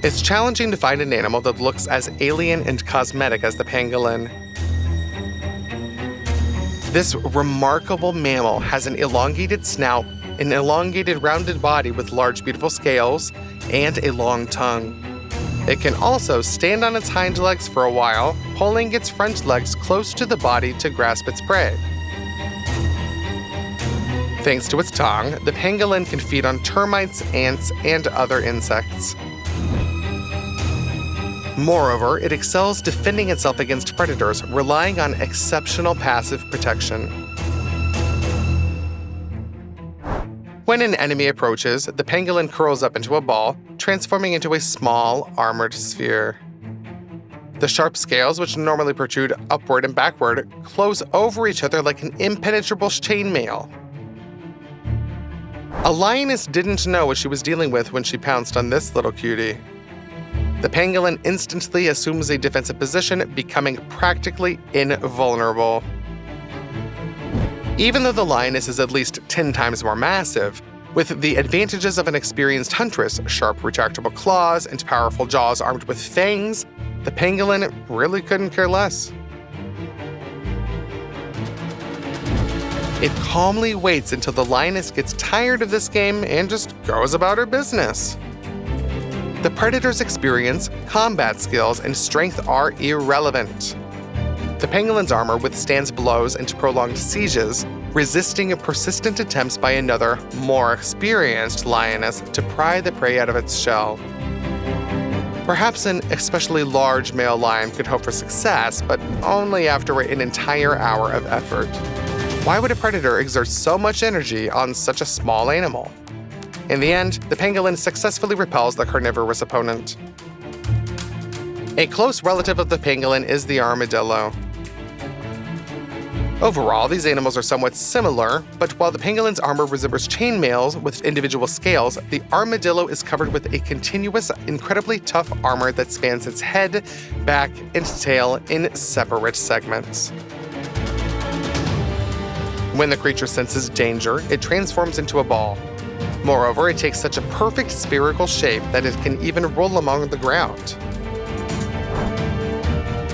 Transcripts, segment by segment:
It's challenging to find an animal that looks as alien and cosmetic as the pangolin. This remarkable mammal has an elongated snout, an elongated rounded body with large beautiful scales, and a long tongue. It can also stand on its hind legs for a while, pulling its front legs close to the body to grasp its prey. Thanks to its tongue, the pangolin can feed on termites, ants, and other insects. Moreover, it excels defending itself against predators, relying on exceptional passive protection. When an enemy approaches, the pangolin curls up into a ball, transforming into a small, armored sphere. The sharp scales, which normally protrude upward and backward, close over each other like an impenetrable chainmail. A lioness didn't know what she was dealing with when she pounced on this little cutie. The pangolin instantly assumes a defensive position, becoming practically invulnerable. Even though the lioness is at least 10 times more massive, with the advantages of an experienced huntress, sharp retractable claws, and powerful jaws armed with fangs, the pangolin really couldn't care less. It calmly waits until the lioness gets tired of this game and just goes about her business. The predator's experience, combat skills, and strength are irrelevant. The pangolin's armor withstands blows and prolonged sieges, resisting persistent attempts by another, more experienced lioness to pry the prey out of its shell. Perhaps an especially large male lion could hope for success, but only after an entire hour of effort. Why would a predator exert so much energy on such a small animal? In the end, the pangolin successfully repels the carnivorous opponent. A close relative of the pangolin is the armadillo. Overall, these animals are somewhat similar, but while the pangolin's armor resembles chainmails with individual scales, the armadillo is covered with a continuous, incredibly tough armor that spans its head, back, and tail in separate segments. When the creature senses danger, it transforms into a ball. Moreover, it takes such a perfect spherical shape that it can even roll along the ground.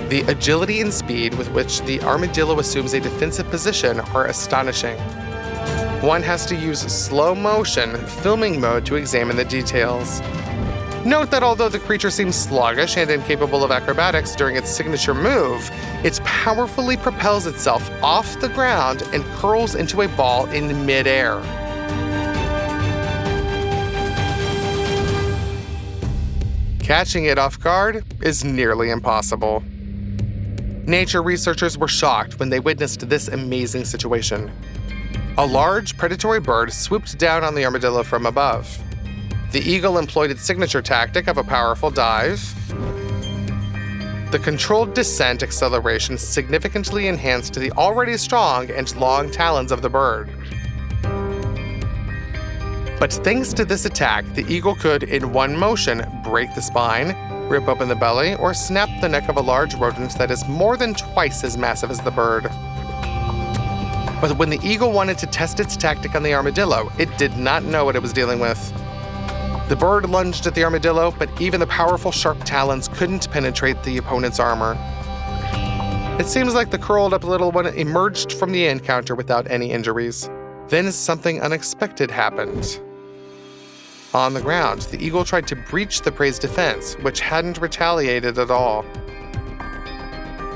The agility and speed with which the armadillo assumes a defensive position are astonishing. One has to use slow motion filming mode to examine the details. Note that although the creature seems sluggish and incapable of acrobatics during its signature move, it powerfully propels itself off the ground and curls into a ball in midair. Catching it off guard is nearly impossible. Nature researchers were shocked when they witnessed this amazing situation. A large predatory bird swooped down on the armadillo from above. The eagle employed its signature tactic of a powerful dive. The controlled descent acceleration significantly enhanced the already strong and long talons of the bird. But thanks to this attack, the eagle could, in one motion, break the spine, rip open the belly, or snap the neck of a large rodent that is more than twice as massive as the bird. But when the eagle wanted to test its tactic on the armadillo, it did not know what it was dealing with. The bird lunged at the armadillo, but even the powerful sharp talons couldn't penetrate the opponent's armor. It seems like the curled up little one emerged from the encounter without any injuries. Then something unexpected happened. On the ground, the eagle tried to breach the prey's defense, which hadn't retaliated at all.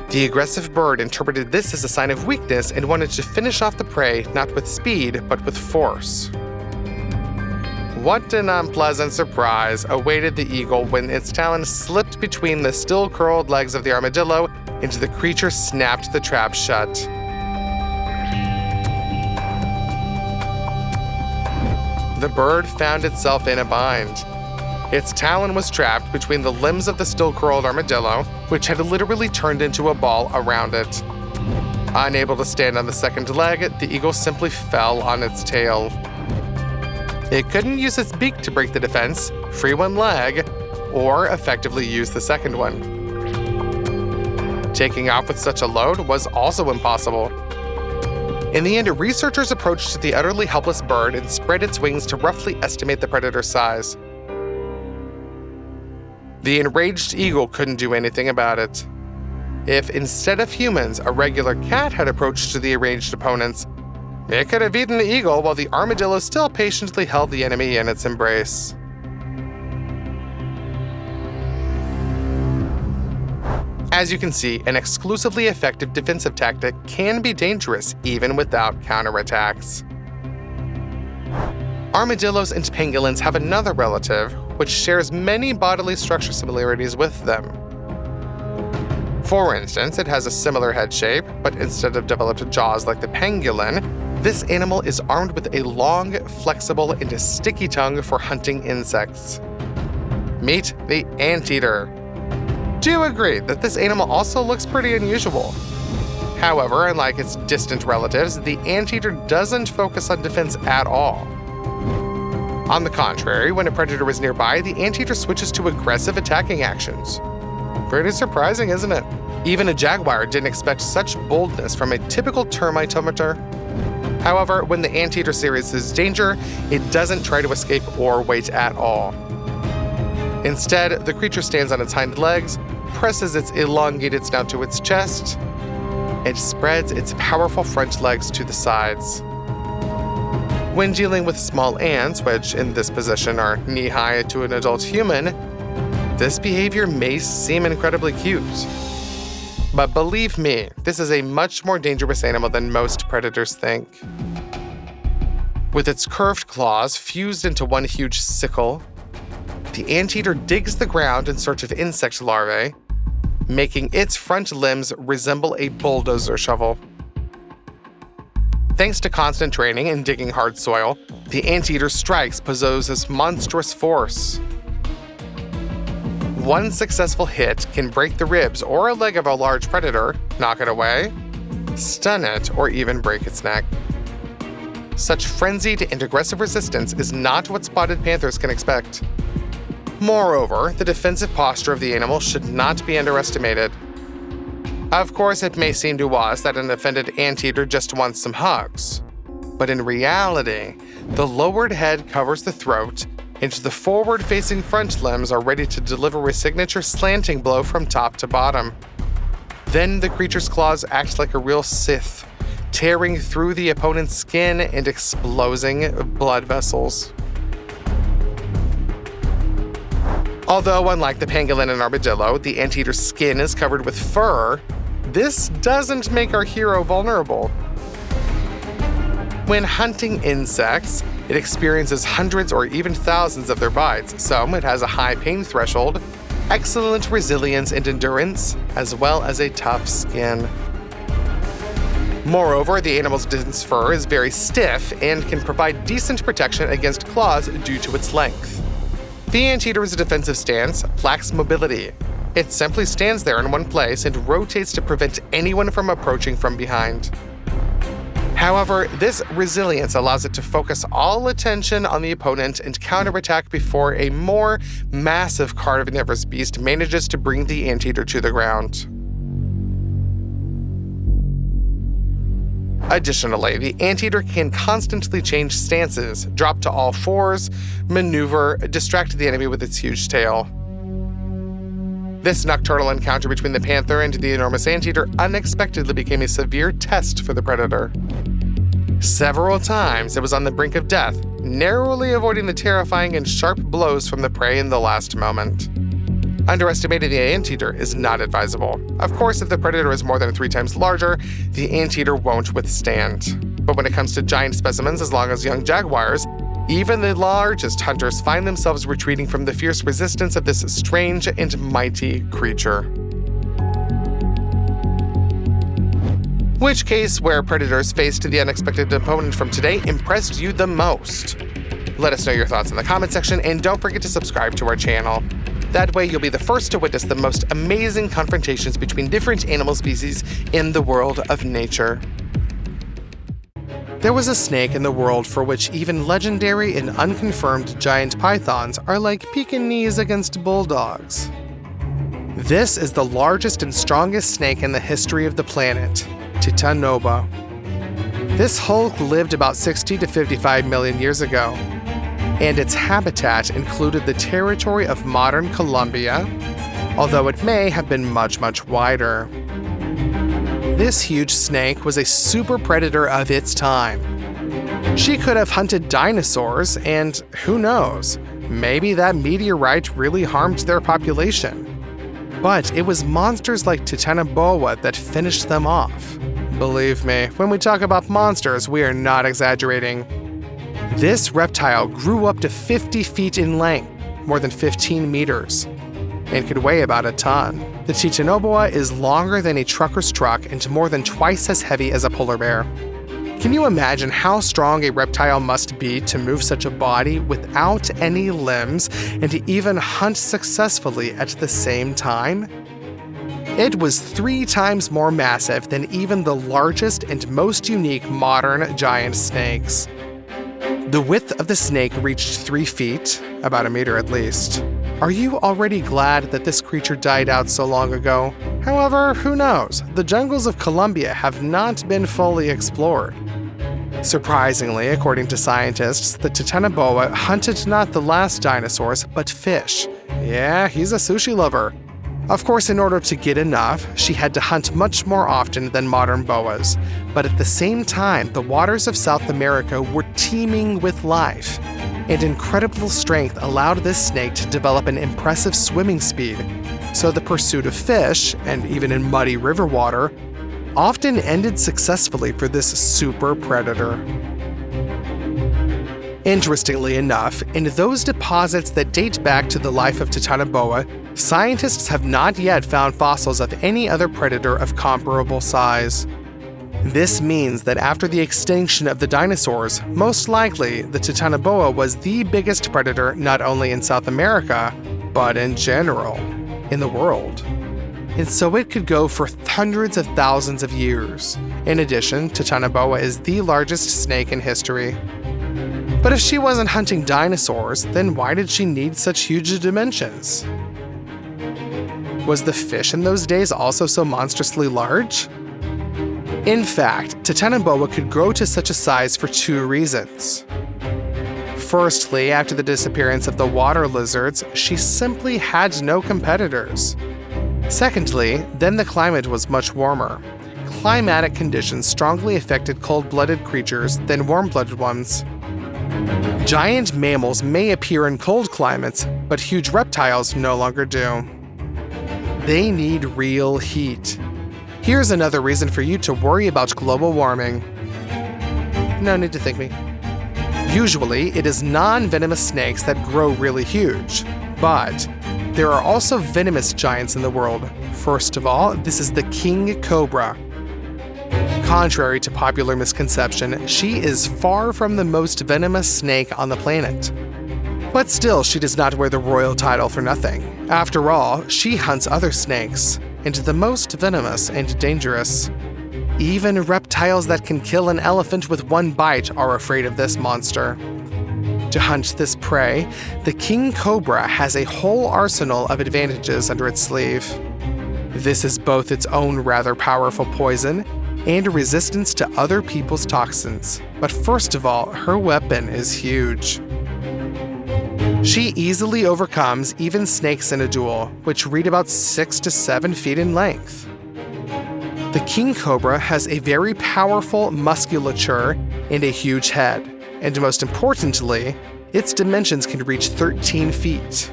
The aggressive bird interpreted this as a sign of weakness and wanted to finish off the prey not with speed, but with force. What an unpleasant surprise awaited the eagle when its talon slipped between the still curled legs of the armadillo and the creature snapped the trap shut. The bird found itself in a bind. Its talon was trapped between the limbs of the still-curled armadillo, which had literally turned into a ball around it. Unable to stand on the second leg, the eagle simply fell on its tail. It couldn't use its beak to break the defense, free one leg, or effectively use the second one. Taking off with such a load was also impossible. In the end, researchers approached the utterly helpless bird and spread its wings to roughly estimate the predator's size. The enraged eagle couldn't do anything about it. If instead of humans, a regular cat had approached the enraged opponents, it could have eaten the eagle while the armadillo still patiently held the enemy in its embrace. As you can see, an exclusively effective defensive tactic can be dangerous even without counterattacks. Armadillos and pangolins have another relative, which shares many bodily structure similarities with them. For instance, it has a similar head shape, but instead of developed jaws like the pangolin, this animal is armed with a long, flexible, and sticky tongue for hunting insects. Meet the anteater. Do agree that this animal also looks pretty unusual. However, unlike its distant relatives, the anteater doesn't focus on defense at all. On the contrary, when a predator is nearby, the anteater switches to aggressive attacking actions. Pretty surprising, isn't it? Even a jaguar didn't expect such boldness from a typical termitometer. However, when the anteater senses danger, it doesn't try to escape or wait at all. Instead, the creature stands on its hind legs, presses its elongated snout to its chest, and spreads its powerful front legs to the sides. When dealing with small ants, which in this position are knee-high to an adult human, this behavior may seem incredibly cute. But believe me, this is a much more dangerous animal than most predators think. With its curved claws fused into one huge sickle, the anteater digs the ground in search of insect larvae, making its front limbs resemble a bulldozer shovel. Thanks to constant training and digging hard soil, the anteater strikes possesses monstrous force. One successful hit can break the ribs or a leg of a large predator, knock it away, stun it, or even break its neck. Such frenzied and aggressive resistance is not what spotted panthers can expect. Moreover, the defensive posture of the animal should not be underestimated. Of course, it may seem to us that an offended anteater just wants some hugs. But in reality, the lowered head covers the throat, and the forward-facing front limbs are ready to deliver a signature slanting blow from top to bottom. Then the creature's claws act like a real scythe, tearing through the opponent's skin and exposing blood vessels. Although, unlike the pangolin and armadillo, the anteater's skin is covered with fur, this doesn't make our hero vulnerable. When hunting insects, it experiences hundreds or even thousands of their bites, so it has a high pain threshold, excellent resilience and endurance, as well as a tough skin. Moreover, the animal's dense fur is very stiff and can provide decent protection against claws due to its length. The anteater's defensive stance lacks mobility. It simply stands there in one place and rotates to prevent anyone from approaching from behind. However, this resilience allows it to focus all attention on the opponent and counterattack before a more massive carnivorous beast manages to bring the anteater to the ground. Additionally, the anteater can constantly change stances, drop to all fours, maneuver, distract the enemy with its huge tail. This nocturnal encounter between the panther and the enormous anteater unexpectedly became a severe test for the predator. Several times it was on the brink of death, narrowly avoiding the terrifying and sharp blows from the prey in the last moment. Underestimating the anteater is not advisable. Of course, if the predator is more than 3 times larger, the anteater won't withstand. But when it comes to giant specimens as long as young jaguars, even the largest hunters find themselves retreating from the fierce resistance of this strange and mighty creature. Which case where predators faced the unexpected opponent from today impressed you the most? Let us know your thoughts in the comment section, and don't forget to subscribe to our channel. That way you'll be the first to witness the most amazing confrontations between different animal species in the world of nature. There was a snake in the world for which even legendary and unconfirmed giant pythons are like Pekingese against bulldogs. This is the largest and strongest snake in the history of the planet, Titanoboa. This hulk lived about 60 to 55 million years ago. and its habitat included the territory of modern Colombia, although it may have been much, much wider. This huge snake was a super predator of its time. She could have hunted dinosaurs, and who knows, maybe that meteorite really harmed their population. But it was monsters like Titanoboa that finished them off. Believe me, when we talk about monsters, we are not exaggerating. This reptile grew up to 50 feet in length, more than 15 meters, and could weigh about a ton. The Titanoboa is longer than a trucker's truck and more than twice as heavy as a polar bear. Can you imagine how strong a reptile must be to move such a body without any limbs and to even hunt successfully at the same time? It was 3 times more massive than even the largest and most unique modern giant snakes. The width of the snake reached 3 feet, about a meter at least. Are you already glad that this creature died out so long ago? However, who knows? The jungles of Colombia have not been fully explored. Surprisingly, according to scientists, the Titanoboa hunted not the last dinosaurs, but fish. Yeah, he's a sushi lover. Of course, in order to get enough, she had to hunt much more often than modern boas. But at the same time, the waters of South America were teeming with life, and incredible strength allowed this snake to develop an impressive swimming speed. So the pursuit of fish, and even in muddy river water, often ended successfully for this super predator. Interestingly enough, in those deposits that date back to the life of Titanoboa, scientists have not yet found fossils of any other predator of comparable size. This means that after the extinction of the dinosaurs, most likely the Titanoboa was the biggest predator not only in South America, but in general, in the world. And so it could go for hundreds of thousands of years. In addition, Titanoboa is the largest snake in history. But if she wasn't hunting dinosaurs, then why did she need such huge dimensions? Was the fish in those days also so monstrously large? In fact, Titanoboa could grow to such a size for 2 reasons. Firstly, after the disappearance of the water lizards, she simply had no competitors. Secondly, then the climate was much warmer. Climatic conditions strongly affected cold-blooded creatures than warm-blooded ones. Giant mammals may appear in cold climates, but huge reptiles no longer do. They need real heat. Here's another reason for you to worry about global warming. No need to thank me. Usually, it is non-venomous snakes that grow really huge, but there are also venomous giants in the world. First of all, this is the king cobra. Contrary to popular misconception, she is far from the most venomous snake on the planet. But still, she does not wear the royal title for nothing. After all, she hunts other snakes, and the most venomous and dangerous. Even reptiles that can kill an elephant with one bite are afraid of this monster. To hunt this prey, the king cobra has a whole arsenal of advantages under its sleeve. This is both its own rather powerful poison and resistance to other people's toxins. But first of all, her weapon is huge. She easily overcomes even snakes in a duel, which reach about 6 to 7 feet in length. The king cobra has a very powerful musculature and a huge head. And most importantly, its dimensions can reach 13 feet.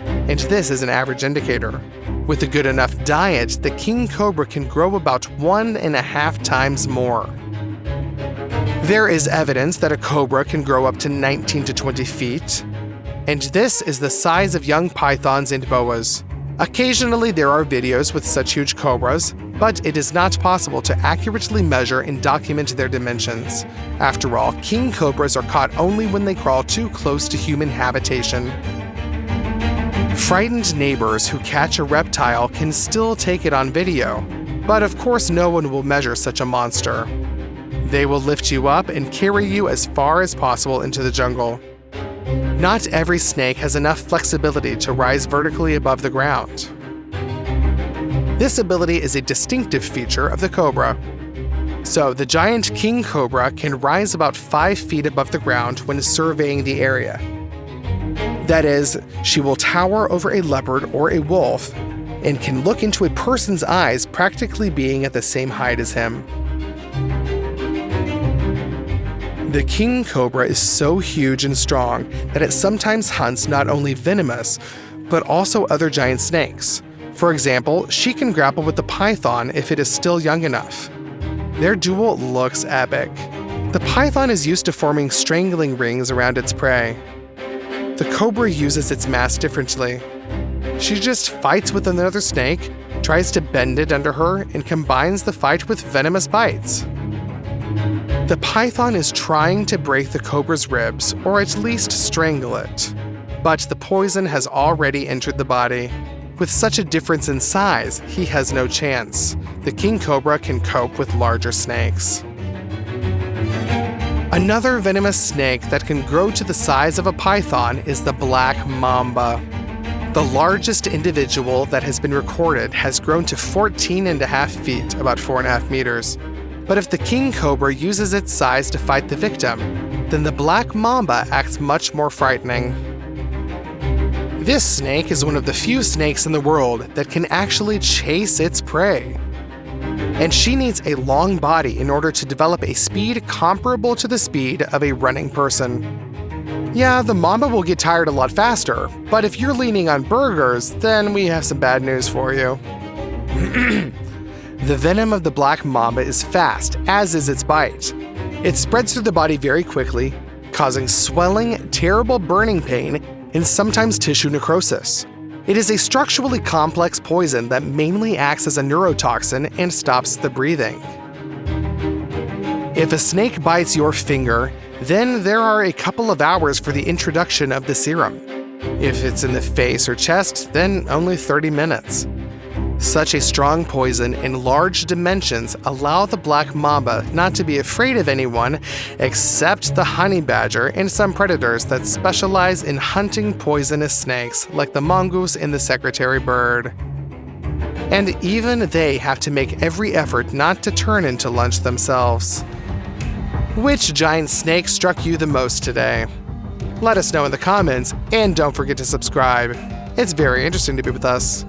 And this is an average indicator. With a good enough diet, the king cobra can grow about 1.5 times more. There is evidence that a cobra can grow up to 19 to 20 feet, and this is the size of young pythons and boas. Occasionally there are videos with such huge cobras, but it is not possible to accurately measure and document their dimensions. After all, king cobras are caught only when they crawl too close to human habitation. Frightened neighbors who catch a reptile can still take it on video, but of course no one will measure such a monster. They will lift you up and carry you as far as possible into the jungle. Not every snake has enough flexibility to rise vertically above the ground. This ability is a distinctive feature of the cobra. So the giant king cobra can rise about 5 feet above the ground when surveying the area. That is, she will tower over a leopard or a wolf and can look into a person's eyes, practically being at the same height as him. The king cobra is so huge and strong that it sometimes hunts not only venomous, but also other giant snakes. For example, she can grapple with the python if it is still young enough. Their duel looks epic. The python is used to forming strangling rings around its prey. The cobra uses its mass differently. She just fights with another snake, tries to bend it under her, and combines the fight with venomous bites. The python is trying to break the cobra's ribs, or at least strangle it. But the poison has already entered the body. With such a difference in size, he has no chance. The king cobra can cope with larger snakes. Another venomous snake that can grow to the size of a python is the black mamba. The largest individual that has been recorded has grown to 14.5 feet, about 4.5 meters. But if the king cobra uses its size to fight the victim, then the black mamba acts much more frightening. This snake is one of the few snakes in the world that can actually chase its prey. And she needs a long body in order to develop a speed comparable to the speed of a running person. Yeah, the mamba will get tired a lot faster, but if you're leaning on burgers, then we have some bad news for you. The venom of the black mamba is fast, as is its bite. It spreads through the body very quickly, causing swelling, terrible burning pain, and sometimes tissue necrosis. It is a structurally complex poison that mainly acts as a neurotoxin and stops the breathing. If a snake bites your finger, then there are a couple of hours for the introduction of the serum. If it's in the face or chest, then only 30 minutes. Such a strong poison in large dimensions allow the black mamba not to be afraid of anyone except the honey badger and some predators that specialize in hunting poisonous snakes like the mongoose and the secretary bird. And even they have to make every effort not to turn into lunch themselves. Which giant snake struck you the most today? Let us know in the comments, and don't forget to subscribe. It's very interesting to be with us.